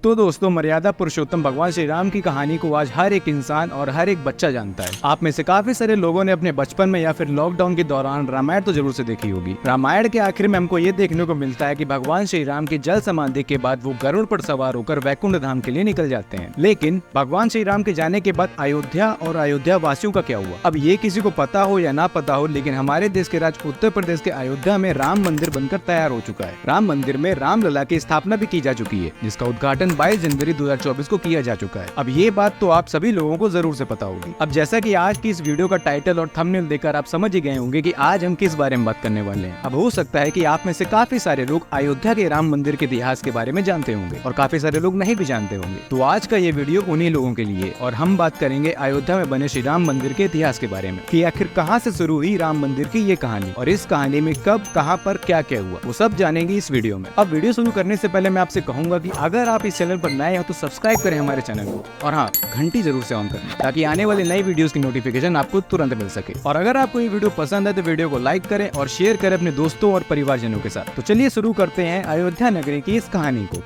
तो दोस्तों, मर्यादा पुरुषोत्तम भगवान श्री राम की कहानी को आज हर एक इंसान और हर एक बच्चा जानता है। आप में से काफी सारे लोगों ने अपने बचपन में या फिर लॉकडाउन के दौरान रामायण तो जरूर से देखी होगी। रामायण के आखिर में हमको ये देखने को मिलता है कि भगवान श्री राम की जल समाधि के बाद वो गरुड़ पर सवार होकर वैकुंठ धाम के लिए निकल जाते हैं। लेकिन भगवान श्री राम के जाने के बाद अयोध्या और अयोध्या वासियों का क्या हुआ? अब ये किसी को पता हो या ना पता हो, लेकिन हमारे देश के राज्य उत्तर प्रदेश के अयोध्या में राम मंदिर बनकर तैयार हो चुका है। राम मंदिर में रामलला की स्थापना भी की जा चुकी है, जिसका उद्घाटन 22 जनवरी 2024 को किया जा चुका है। अब ये बात तो आप सभी लोगों को जरूर से पता होगी। अब जैसा कि आज की इस वीडियो का टाइटल और थंबनेल देखकर आप समझ ही गए होंगे कि आज हम किस बारे में बात करने वाले हैं। अब हो सकता है कि आप में से काफी सारे लोग अयोध्या के राम मंदिर के इतिहास के बारे में जानते होंगे और काफी सारे लोग नहीं भी जानते होंगे। तो आज का ये वीडियो उन्हीं लोगों के लिए, और हम बात करेंगे अयोध्या में बने श्री राम मंदिर के इतिहास के बारे में कि आखिर कहाँ से शुरू हुई राम मंदिर की ये कहानी, और इस कहानी में कब, कहाँ पर, क्या क्या हुआ, वो सब जानेंगे इस वीडियो में। अब वीडियो शुरू करने से पहले मैं आपसे कहूंगा कि अगर आप इस चैनल पर नए हो तो सब्सक्राइब करें हमारे चैनल को, और हाँ, घंटी जरूर से ऑन करें ताकि आने वाले नई वीडियोस की नोटिफिकेशन आपको तुरंत मिल सके। और अगर आपको ये वीडियो पसंद है तो वीडियो को लाइक करें और शेयर करें अपने दोस्तों और परिवारजनों के साथ। तो चलिए शुरू करते हैं अयोध्या नगरी की इस कहानी को।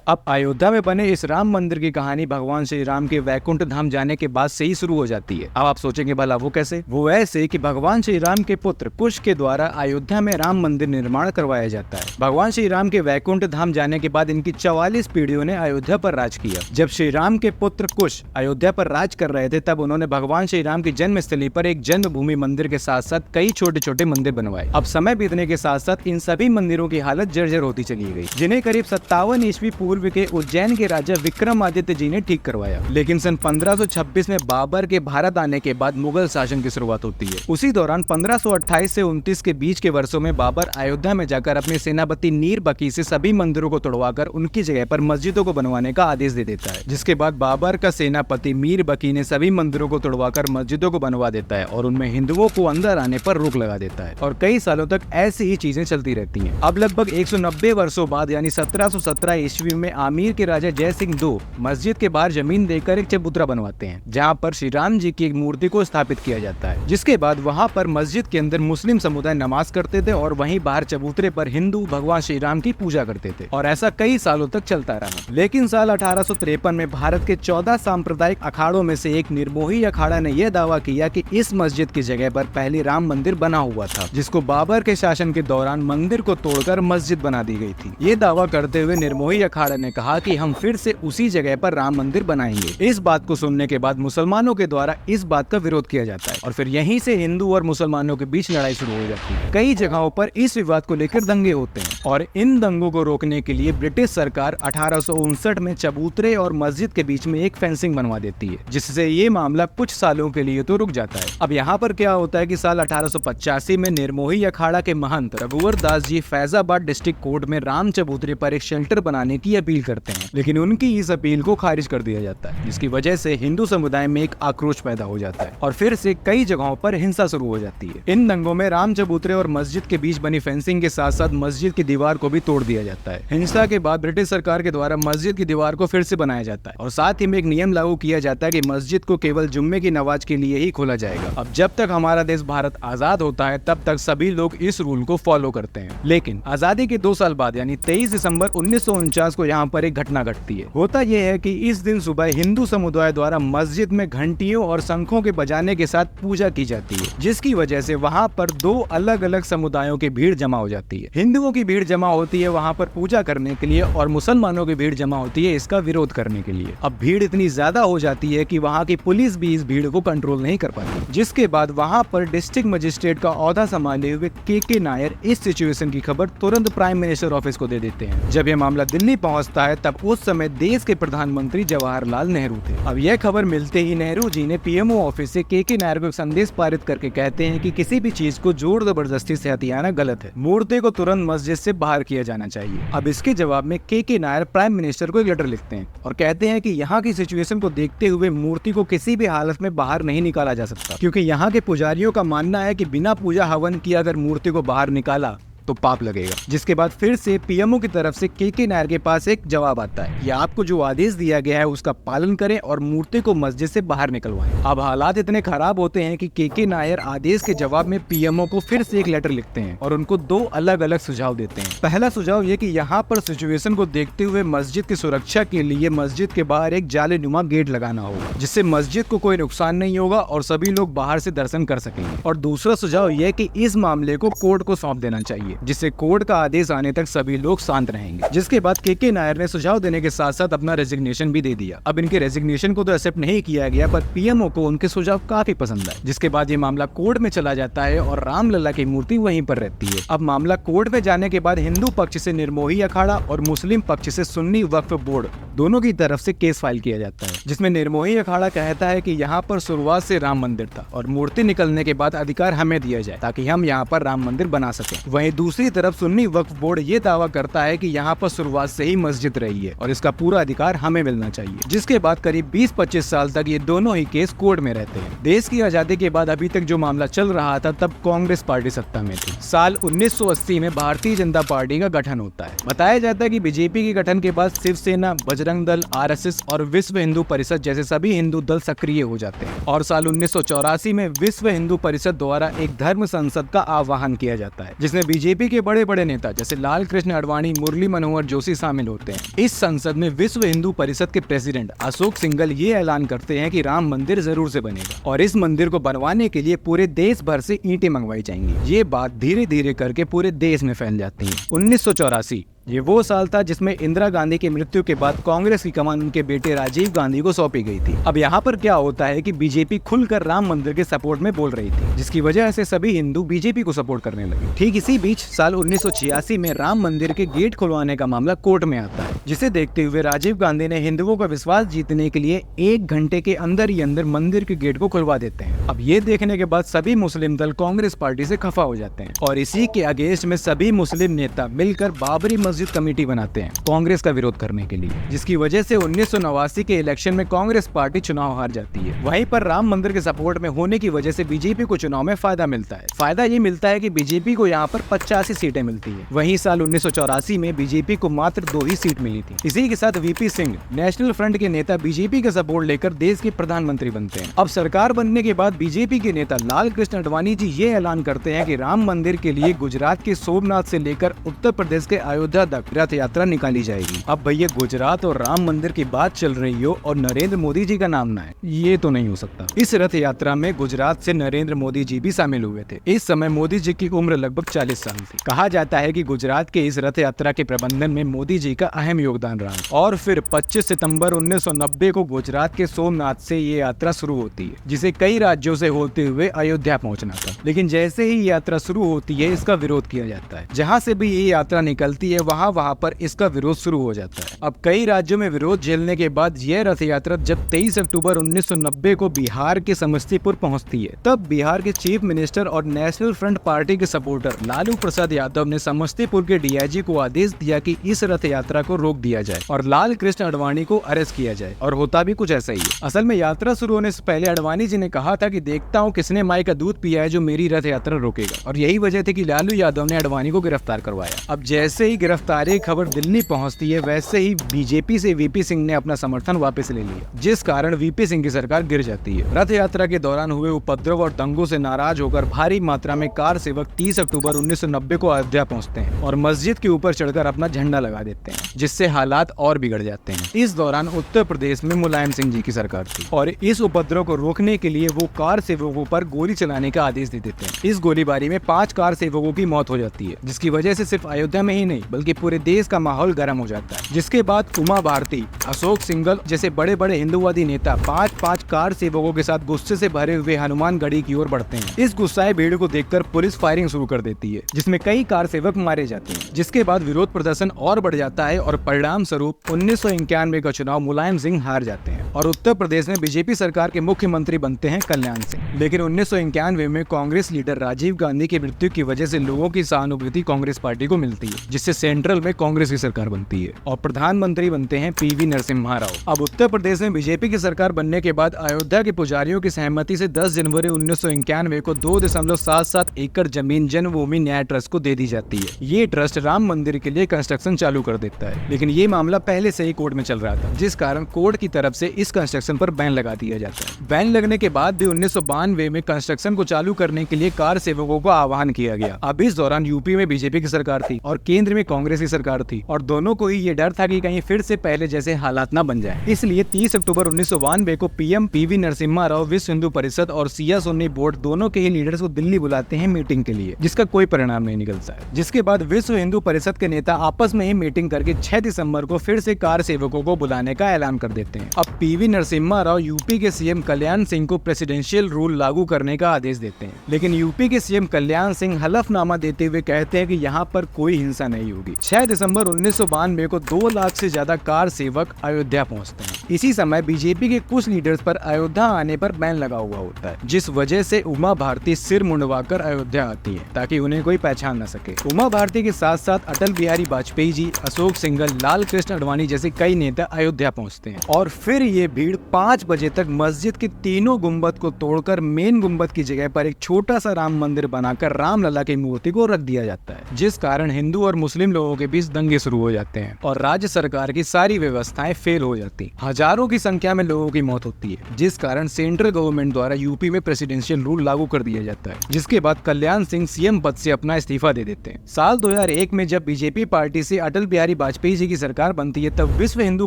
अब अयोध्या में बने इस राम मंदिर की कहानी भगवान श्री राम के वैकुंठ धाम जाने के बाद से ही शुरू हो जाती है। अब आप सोचेंगे भला वो कैसे? वो ऐसे कि भगवान श्री राम के पुत्र कुश के द्वारा अयोध्या में राम मंदिर निर्माण करवाया जाता है। भगवान श्री राम के वैकुंठ धाम जाने के बाद इनकी 44 पीढ़ियों ने अयोध्या पर राज किया। जब श्री राम के पुत्र कुश अयोध्या पर राज कर रहे थे, तब उन्होंने भगवान श्री राम की जन्मस्थली पर एक जन्मभूमि मंदिर के साथ साथ कई छोटे छोटे मंदिर बनवाए। अब समय बीतने के साथ साथ इन सभी मंदिरों की हालत जर्जर होती चली गई, जिन्हें करीब 57 ईस्वी पूर्व के उज्जैन के राजा विक्रमादित्य जी ने ठीक करवाया। लेकिन सन 1526 में बाबर के भारत आने के बाद मुगल शासन की शुरुआत होती है। उसी दौरान 1528 से 29 के बीच के वर्षों में बाबर अयोध्या में जाकर अपने सेनापति नीर बकी से सभी मंदिरों को तोड़वाकर उनकी जगह पर मस्जिदों को बनवाने का आदेश दे देता है। जिसके बाद बाबर का सेनापति मीर बकी ने सभी मंदिरों को तोड़वाकर मस्जिदों को बनवा देता है और उनमें हिंदुओं को अंदर आने पर रोक लगा देता है। और कई सालों तक ऐसी ही चीजें चलती रहती है। अब लगभग 190 वर्षों बाद यानी 1717 ईस्वी में आमीर के राजा जय सिंह II मस्जिद के बाहर जमीन देकर एक चबूतरा बनवाते हैं, जहां पर श्री राम जी की एक मूर्ति को स्थापित किया जाता है। जिसके बाद वहां पर मस्जिद के अंदर मुस्लिम समुदाय नमाज करते थे और वहीं बाहर चबूतरे पर हिंदू भगवान श्री राम की पूजा करते थे, और ऐसा कई सालों तक चलता रहा। लेकिन साल 1853 में भारत के 14 सांप्रदायिक अखाड़ों में से एक निर्मोही अखाड़ा ने यह दावा किया कि इस मस्जिद की जगह पर पहले राम मंदिर बना हुआ था, जिसको बाबर के शासन के दौरान मंदिर को तोड़कर मस्जिद बना दी गई थी। ये दावा करते हुए निर्मोही अखाड़ा ने कहा कि हम फिर से उसी जगह पर राम मंदिर बनाएंगे। इस बात को सुनने के बाद मुसलमानों के द्वारा इस बात का विरोध किया जाता है, और फिर यहीं से हिंदू और मुसलमानों के बीच लड़ाई शुरू हो जाती है। कई जगहों पर इस विवाद को लेकर दंगे होते हैं, और इन दंगों को रोकने के लिए ब्रिटिश सरकार 1859 में चबूतरे और मस्जिद के बीच में एक फेंसिंग बनवा देती है, जिससे ये मामला कुछ सालों के लिए तो रुक जाता है। अब यहाँ पर क्या होता है कि साल 1885 में निर्मोही अखाड़ा के महंत रघुवर दास जी फैजाबाद डिस्ट्रिक्ट कोर्ट में राम चबूतरे पर एक शेल्टर बनाने की अपील करते हैं, लेकिन उनकी इस अपील को खारिज कर दिया जाता है, जिसकी वजह से हिंदू समुदाय में एक आक्रोश पैदा हो जाता है और फिर से कई जगहों पर हिंसा शुरू हो जाती है। इन दंगों में राम चबूतरे और मस्जिद के बीच बनी फेंसिंग के साथ साथ मस्जिद की दीवार को भी तोड़ दिया जाता है। हिंसा के बाद ब्रिटिश सरकार के द्वारा मस्जिद की दीवार को फिर से बनाया जाता है, और साथ ही में एक नियम लागू किया जाता है कि मस्जिद को केवल जुम्मे की नमाज के लिए ही खोला जाएगा। अब जब तक हमारा देश भारत आजाद होता है, तब तक सभी लोग इस रूल को फॉलो करते हैं। लेकिन आजादी के 2 साल बाद यानी 23 दिसंबर 1949 को यहाँ पर एक घटना घटती है। होता यह है कि इस दिन सुबह हिंदू समुदाय द्वारा मस्जिद में घंटियों और शंखों के बजाने के साथ पूजा की जाती है, जिसकी वजह से वहां पर 2 अलग अलग समुदायों की भीड़ जमा हो जाती है। हिंदुओं की भीड़ जमा होती है वहां पर पूजा करने के लिए, और मुसलमानों की भीड़ जमा होती है इसका विरोध करने के लिए। अब भीड़ इतनी ज्यादा हो जाती है कि वहां की पुलिस भी इस भीड़ को कंट्रोल नहीं कर पाती, जिसके बाद वहां पर डिस्ट्रिक्ट मजिस्ट्रेट का ओहदा संभाले हुए के नायर इस सिचुएशन की खबर तुरंत प्राइम मिनिस्टर ऑफिस को दे देते हैं। जब यह मामला दिल्ली पहुंचता है, तब उस समय देश के प्रधानमंत्री जवाहरलाल नेहरू थे। अब यह खबर मिलते ही नेहरू जी ने पीएमओ ऑफिस से के नायर को एक संदेश पारित करके कहते हैं कि किसी भी चीज को जोर जबरदस्ती से हथियाना गलत है, मूर्ति को तुरंत मस्जिद से बाहर किया जाना चाहिए। अब इसके जवाब में के नायर प्राइम मिनिस्टर को एक लेटर लिखते हैं और कहते हैं कि यहाँ की सिचुएशन को देखते हुए मूर्ति को किसी भी हालत में बाहर नहीं निकाला जा सकता, क्योंकि यहाँ के पुजारियों का मानना है कि बिना पूजा हवन किए अगर मूर्ति को बाहर निकाला तो पाप लगेगा। जिसके बाद फिर से पीएमओ की तरफ से के नायर के पास एक जवाब आता है कि आपको जो आदेश दिया गया है उसका पालन करें और मूर्ति को मस्जिद से बाहर निकलवाएं। अब हालात इतने खराब होते हैं कि के नायर आदेश के जवाब में पीएमओ को फिर से एक लेटर लिखते हैं और उनको दो अलग अलग सुझाव देते हैं। पहला सुझाव ये कि यहाँ पर सिचुएशन को देखते हुए मस्जिद की सुरक्षा के लिए मस्जिद के बाहर एक जालीनुमा गेट लगाना होगा, जिससे मस्जिद को कोई नुकसान नहीं होगा और सभी लोग बाहर से दर्शन कर सकेंगे। और दूसरा सुझाव यह कि इस मामले को कोर्ट को सौंप देना चाहिए, जिससे कोर्ट का आदेश आने तक सभी लोग शांत रहेंगे। जिसके बाद के नायर ने सुझाव देने के साथ साथ अपना रेजिग्नेशन भी दे दिया। अब इनके रेजिग्नेशन को तो एक्सेप्ट नहीं किया गया, पर पीएमओ को उनके सुझाव काफी पसंद आए। जिसके बाद ये मामला कोर्ट में चला जाता है और रामलला की मूर्ति वहीं पर रहती है। अब मामला कोर्ट में जाने के बाद हिंदू पक्ष से निर्मोही अखाड़ा और मुस्लिम पक्ष से सुन्नी वक्फ बोर्ड दोनों की तरफ से केस फाइल किया जाता है, जिसमें निर्मोही अखाड़ा कहता है कि यहाँ पर शुरुआत से राम मंदिर था और मूर्ति निकलने के बाद अधिकार हमें दिया जाए ताकि हम यहाँ पर राम मंदिर बना सकें। वहीं दूसरी तरफ सुन्नी वक्फ बोर्ड ये दावा करता है कि यहाँ पर शुरुआत से ही मस्जिद रही है और इसका पूरा अधिकार हमें मिलना चाहिए। जिसके बाद करीब 20-25 साल तक ये दोनों ही केस कोर्ट में रहते हैं। देश की आजादी के बाद अभी तक जो मामला चल रहा था तब कांग्रेस पार्टी सत्ता में थी। साल 1980 में भारतीय जनता पार्टी का गठन होता है। बताया जाता है कि बीजेपी के गठन के बाद शिवसेना, बजरंग दल, आरएसएस और विश्व हिंदू परिषद जैसे सभी हिंदू दल सक्रिय हो जाते हैं और साल 1984 में विश्व हिंदू परिषद द्वारा एक धर्म संसद का आह्वान किया जाता है, जिसमें बीजेपी के बड़े बड़े नेता जैसे लाल कृष्ण आडवाणी, मुरली मनोहर जोशी शामिल होते हैं। इस संसद में विश्व हिंदू परिषद के प्रेसिडेंट अशोक सिंघल ये ऐलान करते हैं कि राम मंदिर जरूर से बनेगा और इस मंदिर को बनवाने के लिए पूरे देश भर से ईंटें मंगवाई जाएंगी। ये बात धीरे धीरे करके पूरे देश में फैल जाती है। 1984 ये वो साल था जिसमें इंदिरा गांधी की मृत्यु के बाद कांग्रेस की कमान उनके बेटे राजीव गांधी को सौंपी गई थी। अब यहाँ पर क्या होता है कि बीजेपी खुलकर राम मंदिर के सपोर्ट में बोल रही थी, जिसकी वजह से सभी हिंदू बीजेपी को सपोर्ट करने लगे। ठीक इसी बीच साल 1986 में राम मंदिर के गेट खुलवाने का मामला कोर्ट में आता है, जिसे देखते हुए राजीव गांधी ने हिंदुओं का विश्वास जीतने के लिए 1 घंटे के अंदर ही अंदर मंदिर के गेट को खुलवा देते हैं। अब ये देखने के बाद सभी मुस्लिम दल कांग्रेस पार्टी से खफा हो जाते हैं और इसी के अगेंस्ट में सभी मुस्लिम नेता मिलकर बाबरी मस्जिद कमेटी बनाते हैं कांग्रेस का विरोध करने के लिए, जिसकी वजह से 1989 के इलेक्शन में कांग्रेस पार्टी चुनाव हार जाती है। वहीं पर राम मंदिर के सपोर्ट में होने की वजह से बीजेपी को चुनाव में फायदा मिलता है। फायदा ये मिलता है कि बीजेपी को यहाँ पर 85 सीटें मिलती है। वहीं साल 1984 में बीजेपी को मात्र 2 ही सीट मिली थी। इसी के साथ वीपी सिंह नेशनल फ्रंट के नेता बीजेपी का सपोर्ट लेकर देश के प्रधानमंत्री बनते हैं। अब सरकार बनने के बाद बीजेपी के नेता लाल कृष्ण आडवाणी जी ये ऐलान करते हैं कि राम मंदिर के लिए गुजरात के सोमनाथ से लेकर उत्तर प्रदेश के अयोध्या तक रथ यात्रा निकाली जाएगी। अब भैया गुजरात और राम मंदिर की बात चल रही हो और नरेंद्र मोदी जी का नाम ना है, ये तो नहीं हो सकता। इस रथ यात्रा में गुजरात से नरेंद्र मोदी जी भी शामिल हुए थे। इस समय मोदी जी की उम्र लगभग 40 साल थी। कहा जाता है कि गुजरात के इस रथ यात्रा के प्रबंधन में मोदी जी का अहम योगदान रहा और फिर 25 सितंबर 1990 को गुजरात के सोमनाथ से ये यात्रा शुरू होती है, जिसे कई राज्यों से होते हुए अयोध्या पहुंचना था। लेकिन जैसे ही यात्रा शुरू होती है इसका विरोध किया जाता है। जहाँ से भी ये यात्रा निकलती है वहाँ पर इसका विरोध शुरू हो जाता है। अब कई राज्यों में विरोध झेलने के बाद यह रथ यात्रा जब 23 अक्टूबर 1990 को बिहार के समस्तीपुर पहुंचती है, तब बिहार के चीफ मिनिस्टर और नेशनल फ्रंट पार्टी के सपोर्टर लालू प्रसाद यादव ने समस्तीपुर के डीआईजी को आदेश दिया कि इस रथ यात्रा को रोक दिया जाए और लाल कृष्ण आडवाणी को अरेस्ट किया जाए। और होता भी कुछ ऐसा ही है। असल में यात्रा शुरू होने से पहले आडवाणी जी ने कहा था कि देखता हूँ किसने माई का दूध पिया है जो मेरी रथ यात्रा रोकेगा, और यही वजह थी कि लालू यादव ने आडवाणी को गिरफ्तार करवाया। अब जैसे ही गिरफ्तारी खबर दिल्ली पहुंचती है वैसे ही बीजेपी से वीपी सिंह ने अपना समर्थन वापस ले लिया, जिस कारण वीपी सिंह की सरकार गिर जाती है। रथ यात्रा के दौरान हुए उपद्रव और दंगों से नाराज होकर भारी मात्रा में कार सेवक 30 अक्टूबर 1990 को अयोध्या पहुंचते हैं और मस्जिद के ऊपर चढ़कर अपना झंडा लगा देते हैं, जिससे हालात और बिगड़ जाते हैं। इस दौरान उत्तर प्रदेश में मुलायम सिंह जी की सरकार थी और इस उपद्रव को रोकने के लिए वो कार सेवकों पर गोली चलाने का आदेश दे देते हैं। इस गोलीबारी में 5 कार सेवकों की मौत हो जाती है, जिसकी वजह से सिर्फ अयोध्या में ही नहीं बल्कि पूरे देश का माहौल गर्म हो जाता है। जिसके बाद उमा भारती, अशोक सिंघल जैसे बड़े बड़े हिंदूवादी नेता 5-5 कार सेवकों के साथ गुस्से से भरे हुए हनुमानगढ़ी की ओर बढ़ते हैं। इस गुस्साए भीड़ को देखकर पुलिस फायरिंग शुरू कर देती है, जिसमें कई कार सेवक मारे जाते हैं। जिसके बाद विरोध प्रदर्शन और बढ़ जाता है और परिणाम स्वरूप 1991 का चुनाव मुलायम सिंह हार जाते हैं और उत्तर प्रदेश में बीजेपी सरकार के मुख्यमंत्री बनते हैं कल्याण सिंह। लेकिन 1991 में कांग्रेस लीडर राजीव गांधी की मृत्यु की वजह से लोगों की सहानुभूति कांग्रेस पार्टी को मिलती है, जिससे सेंट्रल में कांग्रेस की सरकार बनती है और प्रधानमंत्री बनते हैं पीवी नरसिम्हा राव। अब उत्तर प्रदेश में बीजेपी की सरकार बनने के बाद अयोध्या के पुजारियों की सहमति से 10 जनवरी 1991 को 2.77 एकड़ जमीन जन्मभूमि न्याय ट्रस्ट को दे दी जाती है। ये ट्रस्ट राम मंदिर के लिए कंस्ट्रक्शन चालू कर देता है, लेकिन ये मामला पहले से ही कोर्ट में चल रहा था, जिस कारण कोर्ट की तरफ से इस कंस्ट्रक्शन पर बैन लगा दिया जाता है। बैन लगने के बाद भी 1992 में कंस्ट्रक्शन को चालू करने के लिए कार सेवकों को आह्वान किया गया। अब इस दौरान यूपी में बीजेपी की सरकार थी और केंद्र में कांग्रेस की सरकार थी और दोनों को ही ये डर था कि कहीं फिर से पहले जैसे हालात न बन जाए। इसलिए 30 अक्टूबर 1992 को पीएम पीवी नरसिम्हा राव विश्व हिंदू परिषद और सिया सुन्नी बोर्ड दोनों के ही लीडर्स को दिल्ली बुलाते हैं मीटिंग के लिए, जिसका कोई परिणाम नहीं निकलता है। जिसके बाद विश्व हिंदू परिषद के नेता आपस में ही मीटिंग करके 6 दिसंबर को फिर से कार सेवकों को बुलाने का ऐलान कर देते हैं। अब पीवी नरसिम्हा राव यूपी के सीएम कल्याण सिंह को प्रेसिडेंशियल रूल लागू करने का आदेश देते हैं, लेकिन यूपी के सीएम कल्याण सिंह हलफनामा देते हुए कहते हैं कि यहाँ पर कोई हिंसा नहीं होगी। 6 दिसंबर 1992 को 2 लाख से ज्यादा कार सेवक अयोध्या पहुँचते हैं। इसी समय बीजेपी के कुछ लीडर्स पर अयोध्या आने पर बैन लगा हुआ होता है, जिस वजह से उमा भारती सिर मुंडवाकर अयोध्या आती है ताकि उन्हें कोई पहचान न सके। उमा भारती के साथ साथ अटल बिहारी वाजपेयी जी, अशोक सिंघल, लाल कृष्ण आडवाणी जैसे कई नेता अयोध्या पहुंचते हैं और फिर ये भीड़ 5 बजे तक मस्जिद के तीनों गुंबद को तोड़कर मेन गुंबद की जगह पर एक छोटा सा राम मंदिर बनाकर रामलला की मूर्ति को रख दिया जाता है, जिस कारण हिंदू और मुस्लिम लोगों के बीच दंगे शुरू हो जाते हैं और राज्य सरकार की सारी व्यवस्थाएं फेल हो जाती। हजारों की संख्या में लोगों की मौत होती है, जिस कारण सेंट्रल गवर्नमेंट द्वारा यूपी में प्रेसिडेंशियल रूल लागू कर दिया जाता है, जिसके बाद कल्याण सिंह सीएम पद से अपना इस्तीफा दे देते हैं। साल 2001 में जब बीजेपी पार्टी से अटल बिहारी वाजपेयी जी की सरकार बनती है, तब विश्व हिंदू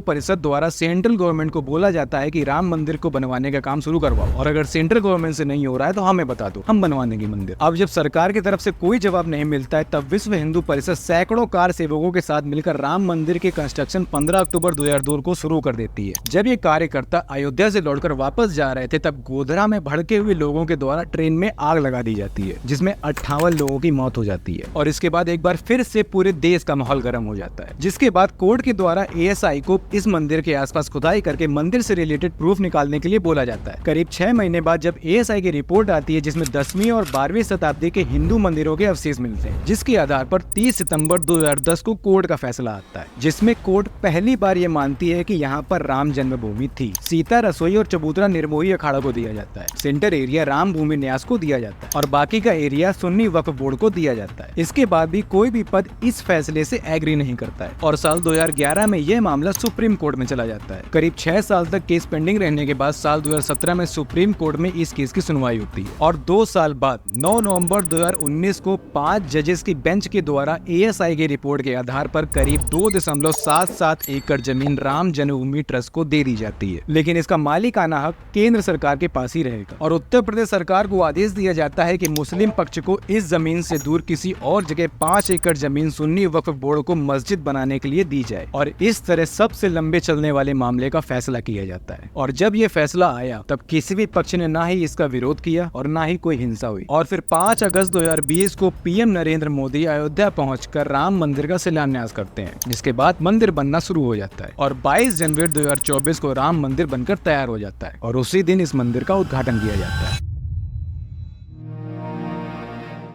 परिषद द्वारा सेंट्रल गवर्नमेंट को बोला जाता है कि राम मंदिर को बनवाने का काम शुरू करवाओ और अगर सेंट्रल गवर्नमेंट से नहीं हो रहा है तो हमें बता दो, हम बनवा देंगे मंदिर। अब जब सरकार की तरफ से कोई जवाब नहीं मिलता है, तब विश्व हिंदू परिषद सैकड़ों कार सेवकों के साथ मिलकर राम मंदिर के कंस्ट्रक्शन 15 अक्टूबर 2002 को शुरू कर देती है। जब ये कार्यकर्ता अयोध्या से लौटकर वापस जा रहे थे, तब गोधरा में भड़के हुए लोगों के द्वारा ट्रेन में आग लगा दी जाती है, जिसमें 58 लोगों की मौत हो जाती है और इसके बाद एक बार फिर से पूरे देश का माहौल गर्म हो जाता है। जिसके बाद कोर्ट के द्वारा एएसआई को इस मंदिर के आसपास खुदाई करके मंदिर से रिलेटेड प्रूफ निकालने के लिए बोला जाता है। करीब 6 महीने बाद जब एएसआई की रिपोर्ट आती है, जिसमें 10वीं और 12वीं शताब्दी के हिंदू मंदिरों के अवशेष मिलते हैं, जिसके आधार पर 30 सितंबर 2010 को कोर्ट का फैसला आता है, जिसमें कोर्ट पहली बार ये मानती है कि यहाँ पर राम जन्मभूमि थी। सीता रसोई और चबूतरा निर्मोही अखाड़ा को दिया जाता है, सेंटर एरिया राम भूमि न्यास को दिया जाता है और बाकी का एरिया सुन्नी वक्फ बोर्ड को दिया जाता है। इसके बाद भी कोई भी पद इस फैसले से एग्री नहीं करता है और साल 2011 में यह मामला सुप्रीम कोर्ट में चला जाता है। करीब 6 साल तक केस पेंडिंग रहने के बाद साल 2017 में सुप्रीम कोर्ट में इस केस की सुनवाई होती है और 2 साल बाद 9 नवंबर 2019 को 5 जजेस की बेंच के द्वारा एएसआई की रिपोर्ट के आधार पर करीब 2.77 एकड़ जमीन राम जन्मभूमि ट्रस्ट को दे दी जाती है, लेकिन इसका मालिकाना हक केंद्र सरकार के पास ही रहेगा और उत्तर प्रदेश सरकार को आदेश दिया जाता है कि मुस्लिम पक्ष को इस जमीन से दूर किसी और जगह 5 एकड़ जमीन सुन्नी वक्फ बोर्ड को मस्जिद बनाने के लिए दी जाए और इस तरह सबसे लंबे चलने वाले मामले का फैसला किया जाता है। और जब ये फैसला आया, तब किसी भी पक्ष ने ना ही इसका विरोध किया और ना ही कोई हिंसा हुई और फिर 5 अगस्त 2020 को पीएम नरेंद्र मोदी अयोध्या पहुंचकर राम मंदिर का शिलान्यास करते हैं, जिसके बाद मंदिर बनना शुरू हो जाता है और 22 जनवरी 2024 को राम मंदिर बनकर तैयार हो जाता है और उसी दिन इस मंदिर का उद्घाटन किया जाता है।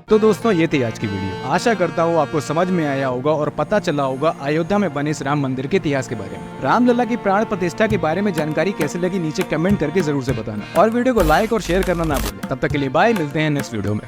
तो दोस्तों, ये थी आज की वीडियो। आशा करता हूँ आपको समझ में आया होगा और पता चला होगा अयोध्या में बने इस राम मंदिर के इतिहास के बारे में। रामलला की प्राण प्रतिष्ठा के बारे में जानकारी कैसे लगी नीचे कमेंट करके जरूर से बताना और वीडियो को लाइक और शेयर करना ना भूलें। तब तक के लिए बाय, मिलते हैं नेक्स्ट वीडियो में।